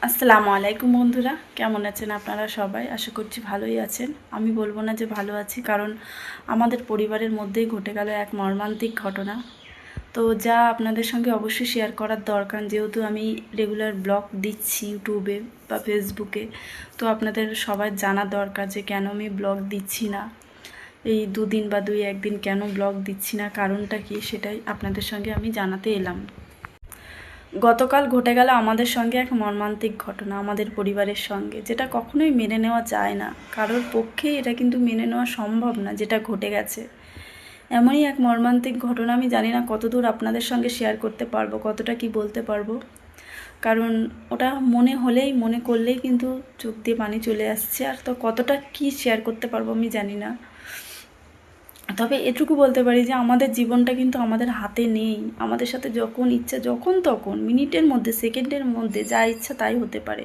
আসসালামু আলাইকুম বন্ধুরা, কেমন আছেন আপনারা সবাই? আশা করছি ভালোই আছেন। আমি বলবো না যে ভালো আছি, কারণ আমাদের পরিবারের মধ্যেই ঘটে গেল এক মর্মান্তিক ঘটনা। তো যা আপনাদের সঙ্গে অবশ্যই শেয়ার করার দরকার, যেহেতু আমি রেগুলার ব্লগ দিচ্ছি ইউটিউবে বা ফেসবুকে। তো আপনাদের সবার জানা দরকার যে কেন আমি ব্লগ দিচ্ছি না, এই দুদিন বা একদিন কেন ব্লগ দিচ্ছি না, কারণটা কি, সেটাই আপনাদের সঙ্গে আমি জানাতে এলাম। গতকাল ঘটে গেল আমাদের সঙ্গে এক মর্মান্তিক ঘটনা, আমাদের পরিবারের সঙ্গে, যেটা কখনোই মেনে নেওয়া যায় না। কারোর পক্ষেই এটা কিন্তু মেনে নেওয়া সম্ভব না যেটা ঘটে গেছে। এমনই এক মর্মান্তিক ঘটনা, আমি জানি না কতদূর আপনাদের সঙ্গে শেয়ার করতে পারবো, কতটা কি বলতে পারবো, কারণ ওটা মনে করলেই কিন্তু চোখ দিয়ে পানি চলে আসছে। আর তো কতটা কি শেয়ার করতে পারবো আমি জানি না। তবে এটুকু বলতে পারি যে আমাদের জীবনটা কিন্তু আমাদের হাতে নেই। আমাদের সাথে যখন ইচ্ছা, যখন তখন, মিনিটের মধ্যে, সেকেন্ডের মধ্যে যা ইচ্ছা তাই হতে পারে।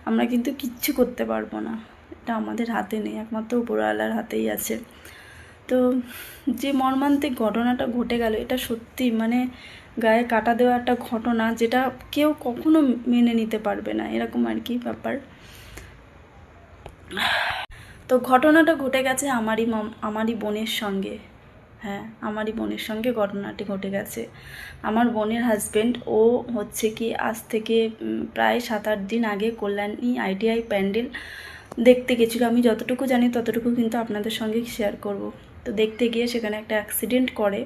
আমরা কিন্তু কিচ্ছু করতে পারবো না, এটা আমাদের হাতে নেই, একমাত্র উপরওয়ালার হাতেই আছে। তো যে মর্মান্তিক ঘটনাটা ঘটে গেল, এটা সত্যি মানে গায়ে কাটা দেওয়া একটা ঘটনা, যেটা কেউ কখনো মেনে নিতে পারবে না, এরকম আর কি ব্যাপার। তো ঘটনাটা ঘটে গেছে আমারই বোনের সঙ্গে। হ্যাঁ, আমারই বোনের সঙ্গে ঘটনাটি ঘটে গেছে। আমার বোনের হাজব্যান্ড, ও হচ্ছে কি আজ থেকে প্রায় 7-8 দিন আগে কল্যাণী ITI প্যান্ডেল দেখতে গেছিলো। আমি যতটুকু জানি ততটুকু কিন্তু আপনাদের সঙ্গে শেয়ার করব। তো দেখতে গিয়ে সেখানে একটা অ্যাক্সিডেন্ট করে,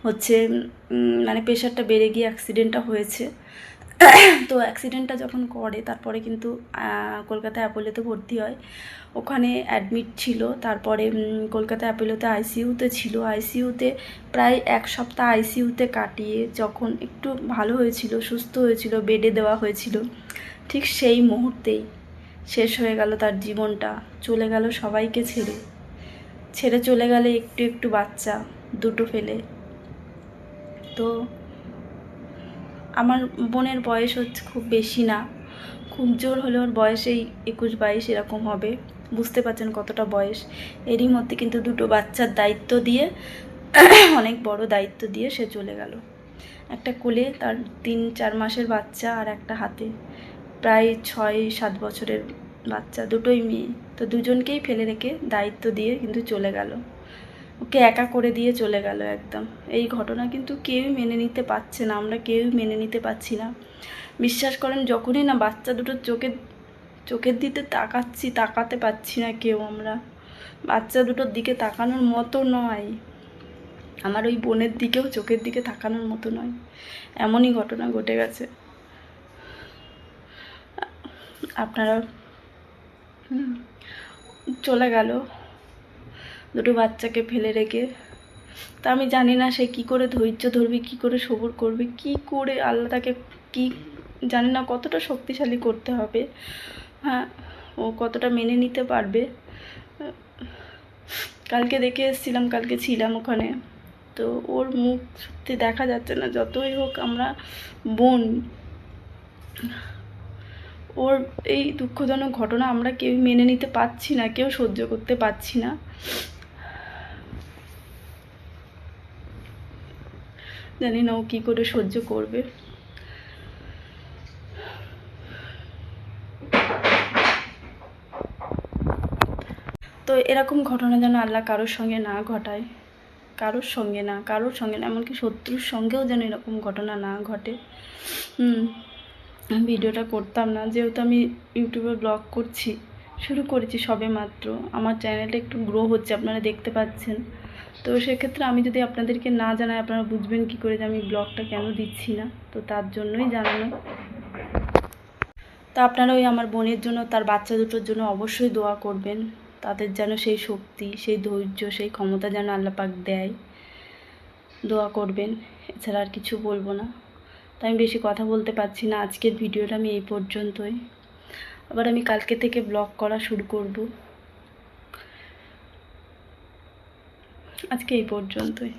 হচ্ছে মানে প্রেশারটা বেড়ে গিয়ে অ্যাক্সিডেন্টটা হয়েছে। তো অ্যাক্সিডেন্টটা যখন করে, তারপরে কিন্তু কলকাতা অ্যাপোলোতে ভর্তি হয়, ওখানে অ্যাডমিট ছিল। তারপরে কলকাতা অ্যাপোলোতে আইসিইউতে ছিল, আইসিইউতে প্রায় 1 সপ্তাহ আইসিইউতে কাটিয়ে যখন একটু ভালো হয়েছিল, সুস্থ হয়েছিল, বেডে দেওয়া হয়েছিল, ঠিক সেই মুহূর্তেই শেষ হয়ে গেল তার জীবনটা। চলে গেল সবাইকে ছেড়ে, ছেড়ে চলে গেলে একটু একটু বাচ্চা দুটো ফেলে। তো আমার বোনের বয়স হচ্ছে খুব বেশি না, খুব জোর হলে ওর বয়স এই 21-22 এরকম হবে। বুঝতে পারছেন কতটা বয়স। এরই মধ্যে কিন্তু দুটো বাচ্চার দায়িত্ব দিয়ে, অনেক বড় দায়িত্ব দিয়ে সে চলে গেল। একটা কোলে তার 3-4 মাসের বাচ্চা, আর একটা হাতে প্রায় 6-7 বছরের বাচ্চা, দুটোই মেয়ে। তো দুজনকেই ফেলে রেখে দায়িত্ব দিয়ে কিন্তু চলে গেল, ওকে একা করে দিয়ে চলে গেল একদম। এই ঘটনা কিন্তু কেউই মেনে নিতে পারছে না, আমরা কেউই মেনে নিতে পারছি না। বিশ্বাস করেন, যখনই না বাচ্চা দুটোর চোখের দিকে তাকাতে পারছি না কেউ আমরা। বাচ্চা দুটোর দিকে তাকানোর মতো নয়, আমার ওই বোনের দিকেও চোখের দিকে তাকানোর মতো নয়, এমনই ঘটনা ঘটে গেছে। আপনারা চলে গেল দুটো বাচ্চাকে ফেলে রেখে। তা আমি জানি না সে কী করে ধৈর্য ধরবে, কী করে সবুর করবে, কী করে আল্লাহ তাকে, কী জানি না কতটা শক্তিশালী করতে হবে। হ্যাঁ, ও কতটা মেনে নিতে পারবে। কালকে দেখে এসেছিলাম, কালকে ছিলাম ওখানে। তো ওর মুখ সত্যি দেখা যাচ্ছে না, যতই হোক আমরা বোন। ওর এই দুঃখজনক ঘটনা আমরা কেউ মেনে নিতে পারছি না, কেউ সহ্য করতে পারছি না। জানি না ও কী করে সহ্য করবে। তো এরকম ঘটনা যেন আল্লাহ কারোর সঙ্গে না ঘটায়, কারোর সঙ্গে না, এমনকি শত্রুর সঙ্গেও যেন এরকম ঘটনা না ঘটে। আমি ভিডিওটা করতাম না, যেহেতু আমি ইউটিউবে ব্লগ শুরু করেছি সবে মাত্র। আমার চ্যানেলটা একটু গ্রো হচ্ছে, আপনারা দেখতে পাচ্ছেন। তো সেক্ষেত্রে আমি যদি আপনাদেরকে না জানাই, আপনারা বুঝবেন কী করে যে আমি ব্লগটা কেন দিচ্ছি না। তো তার জন্যই জানানো। তো আপনারা ওই আমার বোনের জন্য, তার বাচ্চা দুটোর জন্য অবশ্যই দোয়া করবেন। তাদের যেন সেই শক্তি, সেই ধৈর্য, সেই ক্ষমতা যেন আল্লাহ পাক দেয়, দোয়া করবেন। এছাড়া আর কিছু বলবো না। তো আমি বেশি কথা বলতে পারছি না, আজকের ভিডিওটা আমি এই পর্যন্তই। আবার আমি কালকে থেকে ব্লগ করা শুরু করব। আজকে এই পর্যন্তই।